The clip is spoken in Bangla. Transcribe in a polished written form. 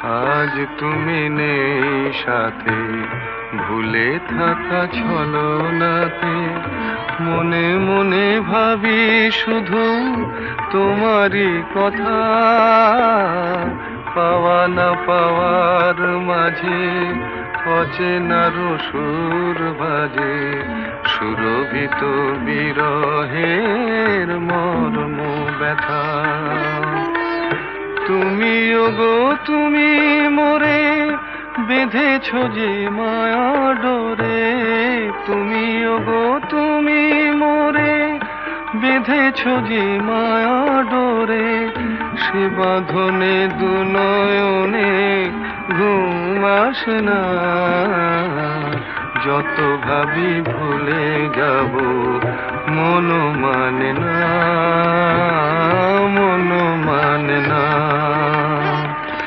আজ তুমি নেই সাথে, ভুলে থাকা ছলনাতে মনে মনে ভাবি শুধু তোমারই কথা। পাওয়া না পাওয়ার মাঝে অচেনার সুর বাজে, সুরভিত বিরহের মর্ম ব্যথা। তুমি ওগো তুমি মোরে বেঁধেছ যে মায়া ডোরে, তুমি ওগো তুমি মোরে বেঁধেছ যে মায়া ডোরে, সে বাঁধনে দু নয়নে ঘুম আসে না। যত ভাবি ভুলে যাব মন মানে না, মন মানে না।